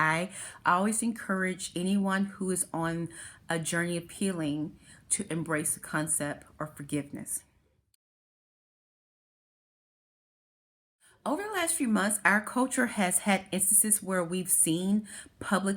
I always encourage anyone who is on a journey of healing to embrace the concept of forgiveness. Over the last few months, our culture has had instances where we've seen public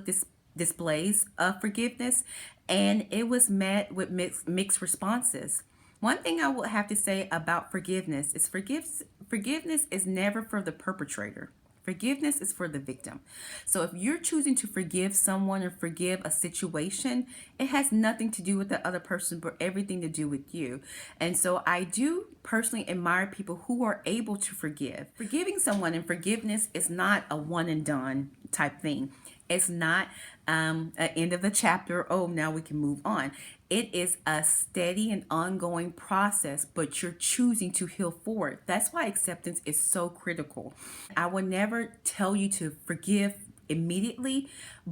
displays of forgiveness, and it was met with mixed responses. One thing I will have to say about forgiveness is forgiveness is never for the perpetrator. Forgiveness is for the victim. So if you're choosing to forgive someone or forgive a situation, it has nothing to do with the other person, but everything to do with you. And so I do personally admire people who are able to forgive. Forgiving someone and forgiveness is not a one and done type thing. It's not an end of the chapter. Oh, now we can move on. It is a steady and ongoing process, but you're choosing to heal forward. That's why acceptance is so critical. I will never tell you to forgive immediately,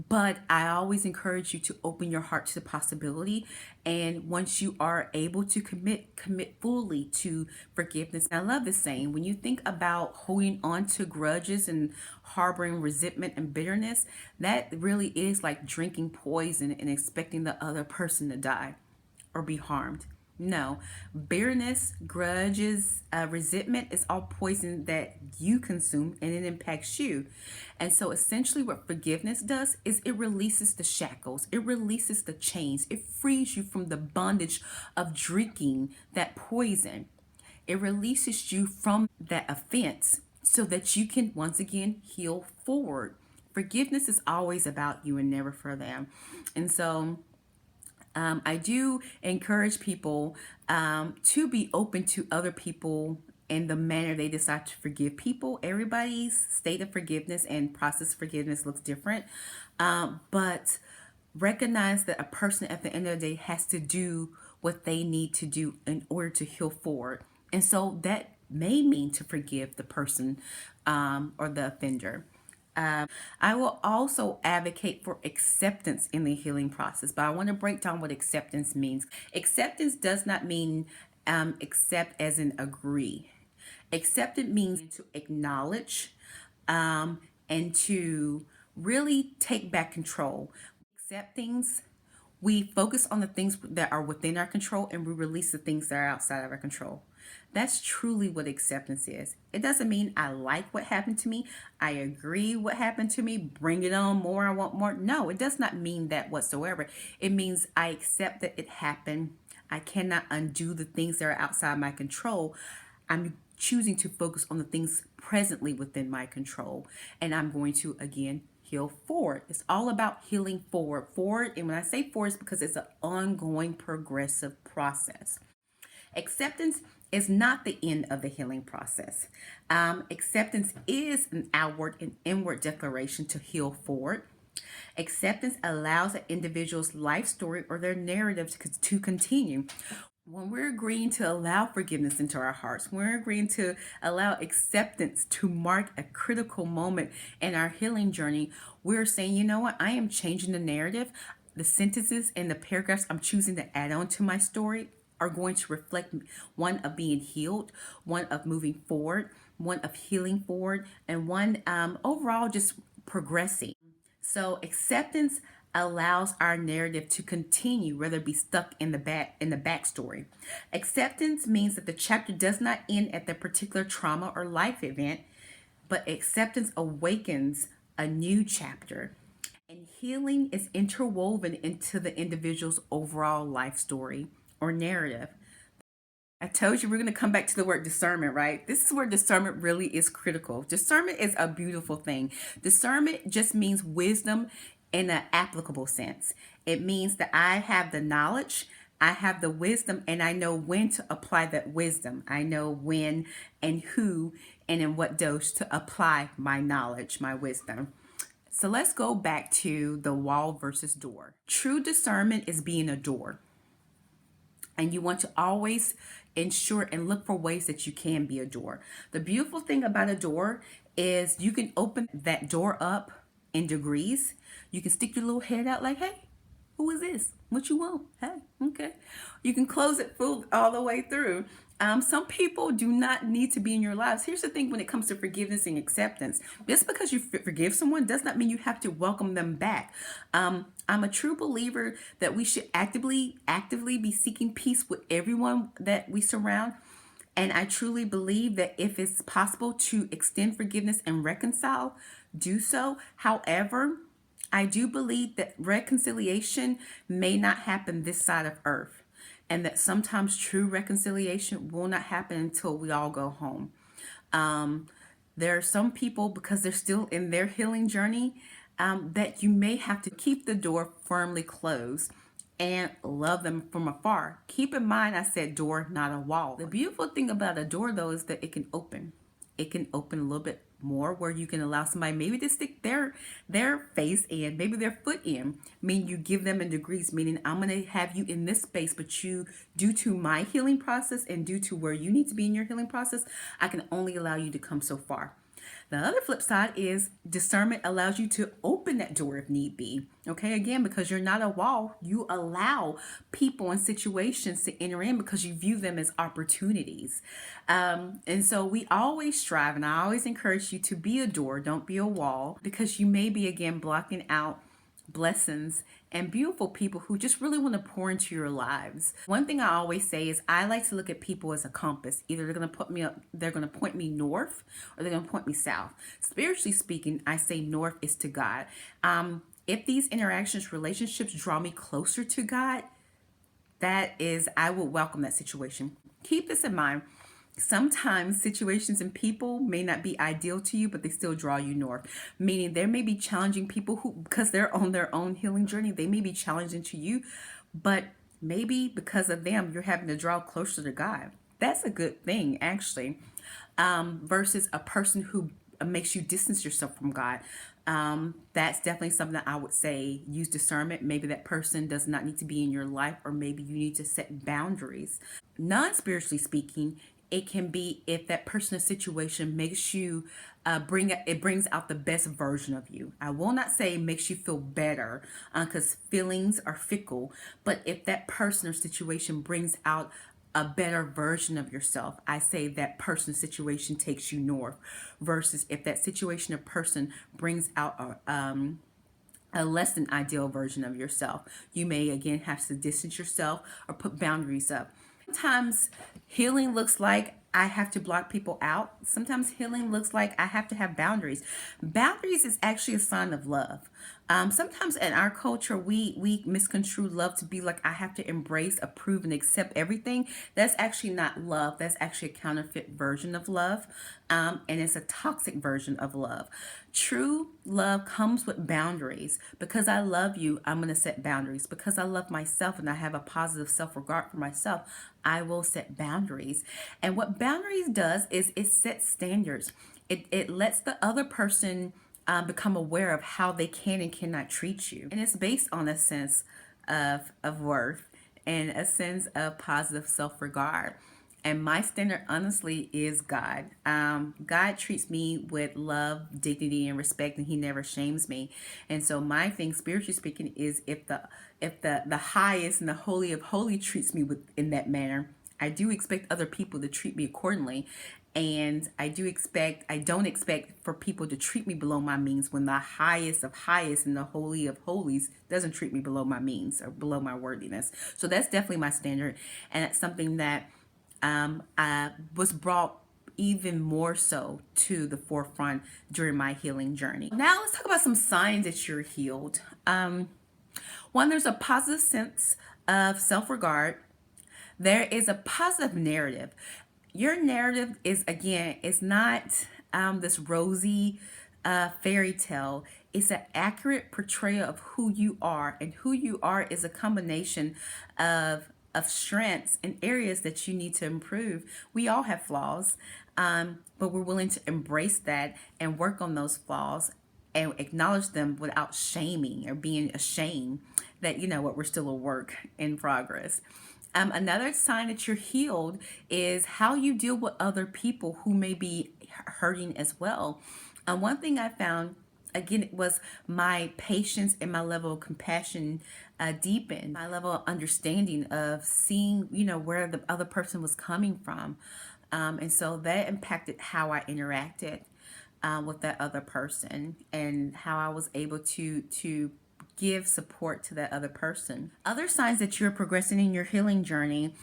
but I always encourage you to open your heart to the possibility. And once you are able to commit fully to forgiveness. I love this saying, when you think about holding on to grudges and harboring resentment and bitterness, that really is like drinking poison and expecting the other person to die or be harmed. No, bitterness, grudges, resentment is all poison that you consume and it impacts you. And so essentially what forgiveness does is it releases the shackles, it releases the chains, it frees you from the bondage of drinking that poison. It releases you from that offense so that you can once again heal forward. Forgiveness is always about you and never for them. And so I do encourage people to be open to other people in the manner they decide to forgive people. Everybody's state of forgiveness and process of forgiveness looks different, but recognize that a person at the end of the day has to do what they need to do in order to heal forward. And so that may mean to forgive the person or the offender. I will also advocate for acceptance in the healing process, but I want to break down what acceptance means. Acceptance does not mean accept as in agree. Acceptance means to acknowledge and to really take back control. Accept things, we focus on the things that are within our control and we release the things that are outside of our control. That's truly what acceptance is. It doesn't mean I like what happened to me. I agree what happened to me. Bring it on more. I want more. No, it does not mean that whatsoever. It means I accept that it happened. I cannot undo the things that are outside my control. I'm choosing to focus on the things presently within my control. And I'm going to, again, heal forward. It's all about healing forward. Forward, and when I say forward, it's because it's an ongoing progressive process. Acceptance is not the end of the healing process. Acceptance is an outward and inward declaration to heal forward. Acceptance allows an individual's life story or their narrative to continue. When we're agreeing to allow forgiveness into our hearts, when we're agreeing to allow acceptance to mark a critical moment in our healing journey, we're saying, you know what, I am changing the narrative. The sentences and the paragraphs I'm choosing to add on to my story are going to reflect one of being healed, one of moving forward, one of healing forward, and one overall just progressing. So acceptance allows our narrative to continue rather be stuck in the backstory. Acceptance means that the chapter does not end at the particular trauma or life event, but acceptance awakens a new chapter. And healing is interwoven into the individual's overall life story or narrative. I told you we're going to come back to the word discernment, right? This is where discernment really is critical. Discernment is a beautiful thing. Discernment just means wisdom in an applicable sense. It means that I have the knowledge, I have the wisdom, and I know when to apply that wisdom. I know when and who and in what dose to apply my knowledge, my wisdom. So let's go back to the wall versus door. True discernment is being a door. And you want to always ensure and look for ways that you can be a door. The beautiful thing about a door is you can open that door up in degrees. You can stick your little head out like, hey, Who is this? What you want? Hey, okay. You can close it full all the way through. Some people do not need to be in your lives. Here's the thing when it comes to forgiveness and acceptance. Just because you forgive someone does not mean you have to welcome them back. I'm a true believer that we should actively be seeking peace with everyone that we surround. And I truly believe that if it's possible to extend forgiveness and reconcile, do so. However, I do believe that reconciliation may not happen this side of earth, and that sometimes true reconciliation will not happen until we all go home. Um, there are some people, because they're still in their healing journey, that you may have to keep the door firmly closed and love them from afar. Keep in mind, I said door, not a wall. The beautiful thing about a door, though, is that it can open. It can open a little bit more, where you can allow somebody maybe to stick their face in, maybe their foot in. Meaning you give them in degrees, meaning I'm going to have you in this space, but you, due to my healing process and due to where you need to be in your healing process, I can only allow you to come so far. The other flip side is discernment allows you to open that door if need be. Okay, again, because you're not a wall, you allow people and situations to enter in because you view them as opportunities. And so we always strive, and I always encourage you to be a door, don't be a wall, because you may be, again, blocking out blessings and beautiful people who just really want to pour into your lives. One thing I always say is I like to look at people as a compass. Either they're going to put me up, they're going to point me north, or they're going to point me south. Spiritually speaking, I say north is to God. If these interactions, relationships draw me closer to God, that is, I would welcome that situation. Keep this in mind. Sometimes situations and people may not be ideal to you, but they still draw you north. Meaning there may be challenging people who, because they're on their own healing journey, they may be challenging to you, but maybe because of them, you're having to draw closer to God. That's a good thing, actually, versus a person who makes you distance yourself from God. That's definitely something that I would say use discernment. Maybe that person does not need to be in your life, or maybe you need to set boundaries. Non-spiritually speaking, it can be if that person or situation makes you brings out the best version of you. I will not say makes you feel better, because feelings are fickle, but if that person or situation brings out a better version of yourself, I say that person situation takes you north, versus if that situation or person brings out a less than ideal version of yourself, you may again have to distance yourself or put boundaries up. Sometimes healing looks like I have to block people out. Sometimes healing looks like I have to have boundaries. Boundaries is actually a sign of love. Sometimes in our culture, we misconstrue love to be like I have to embrace, approve, and accept everything. That's actually not love. That's actually a counterfeit version of love, and it's a toxic version of love. True love comes with boundaries. Because I love you, I'm going to set boundaries. Because I love myself and I have a positive self-regard for myself, I will set boundaries. And what boundaries does is it sets standards. It lets the other person become aware of how they can and cannot treat you. And it's based on a sense of worth and a sense of positive self-regard. And my standard, honestly, is God. God treats me with love, dignity, and respect, and He never shames me. And so, my thing, spiritually speaking, is if the highest and the holy of holy treats me with in that manner, I do expect other people to treat me accordingly. And I don't expect for people to treat me below my means when the highest of highest and the holy of holies doesn't treat me below my means or below my worthiness. So that's definitely my standard. And it's something that I was brought even more so to the forefront during my healing journey. Now let's talk about some signs that you're healed. One, there's a positive sense of self-regard. There is a positive narrative. Your narrative is, again, it's not this rosy fairy tale. It's an accurate portrayal of who you are, and who you are is a combination of strengths and areas that you need to improve. We all have flaws, but we're willing to embrace that and work on those flaws and acknowledge them without shaming or being ashamed that, you know what, we're still a work in progress. Another sign that you're healed is how you deal with other people who may be hurting as well. One thing I found again, it was my patience and my level of compassion deepened, my level of understanding of seeing, where the other person was coming from. And so that impacted how I interacted with that other person, and how I was able to give support to that other person. Other signs that you're progressing in your healing journey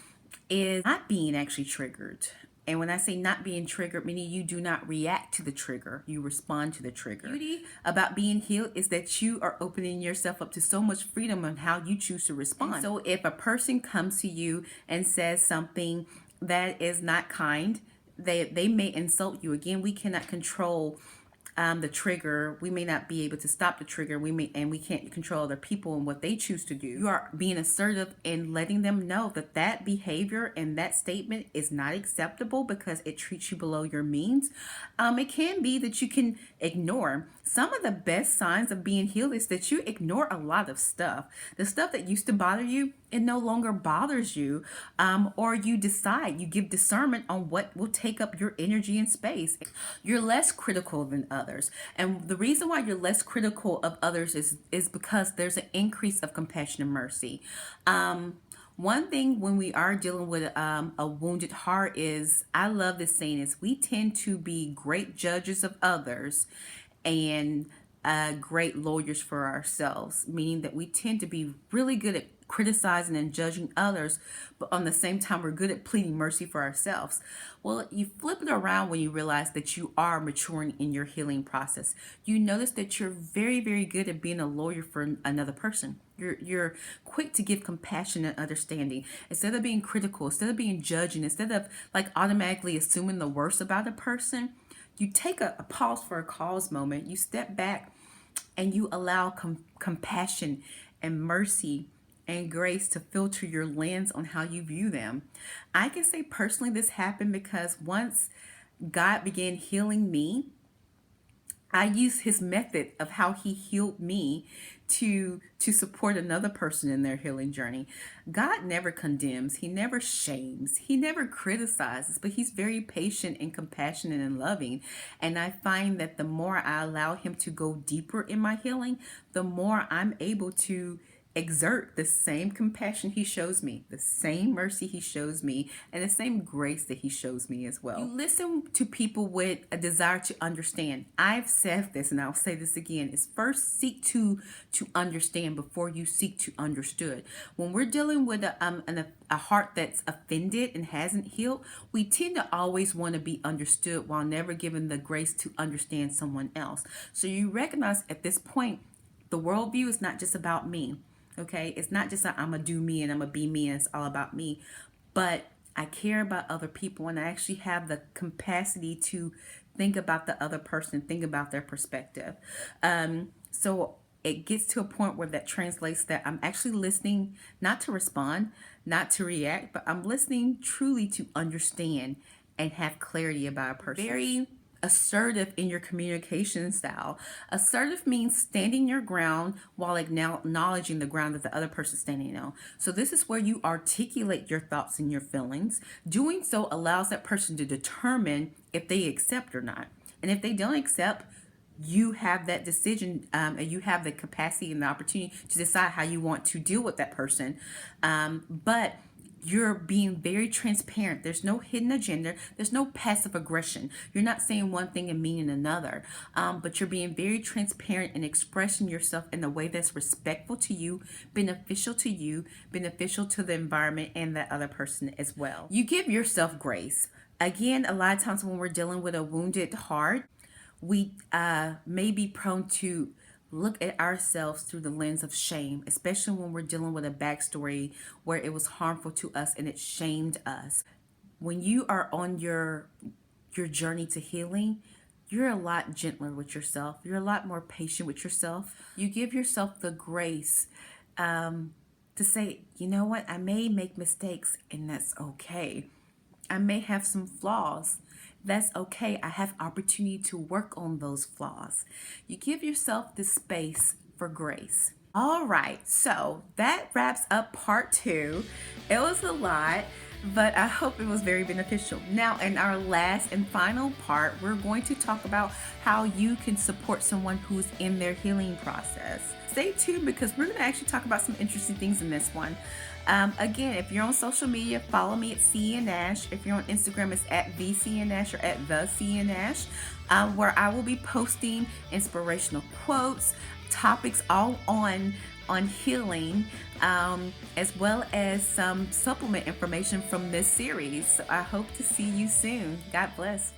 is not being actually triggered. And when I say not being triggered, meaning you do not react to the trigger, you respond to the trigger. The beauty about being healed is that you are opening yourself up to so much freedom on how you choose to respond. And so if a person comes to you and says something that is not kind, they may insult you. Again, we cannot control the trigger. We may not be able to stop the trigger. We can't control other people and what they choose to do. You are being assertive and letting them know that that behavior and that statement is not acceptable because it treats you below your means. It can be that you can ignore. Some of the best signs of being healed is that you ignore a lot of stuff. The stuff that used to bother you, it no longer bothers you, or you decide, you give discernment on what will take up your energy and space. You're less critical than others. And the reason why you're less critical of others is because there's an increase of compassion and mercy. One thing when we are dealing with a wounded heart is, I love this saying, is we tend to be great judges of others and great lawyers for ourselves, meaning that we tend to be really good at criticizing and judging others, but on the same time, we're good at pleading mercy for ourselves. Well, you flip it around when you realize that you are maturing in your healing process. You notice that you're very, very good at being a lawyer for another person. You're quick to give compassion and understanding. Instead of being critical, instead of being judging, instead of like automatically assuming the worst about a person, you take a pause for a cause moment. You step back and you allow compassion and mercy and grace to filter your lens on how you view them. I can say personally this happened because once God began healing me, I used his method of how he healed me to support another person in their healing journey. God never condemns, he never shames, he never criticizes, but he's very patient and compassionate and loving. And I find that the more I allow him to go deeper in my healing, the more I'm able to exert the same compassion he shows me, the same mercy he shows me, and the same grace that he shows me as well. You listen to people with a desire to understand. I've said this and I'll say this again, is first seek to understand before you seek to understood. When we're dealing with a heart that's offended and hasn't healed, we tend to always want to be understood while never given the grace to understand someone else. So you recognize at this point, the worldview is not just about me. Okay, it's not just that I'm gonna do me and I'm gonna be me and it's all about me, but I care about other people and I actually have the capacity to think about the other person, think about their perspective. So it gets to a point where that translates that I'm actually listening, not to respond, not to react, but I'm listening truly to understand and have clarity about a person. Very assertive in your communication style. Assertive means standing your ground while acknowledging the ground that the other person's standing on. So this is where you articulate your thoughts and your feelings. Doing so allows that person to determine if they accept or not. And if they don't accept, you have that decision, and you have the capacity and the opportunity to decide how you want to deal with that person. But you're being very transparent. There's no hidden agenda. There's no passive aggression. You're not saying one thing and meaning another, but you're being very transparent and expressing yourself in a way that's respectful to you, beneficial to the environment and that other person as well. You give yourself grace. Again, a lot of times when we're dealing with a wounded heart, we may be prone to look at ourselves through the lens of shame, especially when we're dealing with a backstory where it was harmful to us and it shamed us. When you are on your journey to healing, you're a lot gentler with yourself. You're a lot more patient with yourself. You give yourself the grace to say, you know what, I may make mistakes and that's okay. I may have some flaws. That's okay. I have opportunity to work on those flaws. You give yourself the space for grace. All right, so that wraps up part 2. It was a lot. But I hope it was very beneficial. Now, in our last and final part, we're going to talk about how you can support someone who's in their healing process. Stay tuned because we're going to actually talk about some interesting things in this one. Again, if you're on social media, follow me at C and Nash. If you're on Instagram, it's at VCNash or at the CNash, where I will be posting inspirational quotes, topics all on healing, as well as some supplement information from this series. So I hope to see you soon. God bless.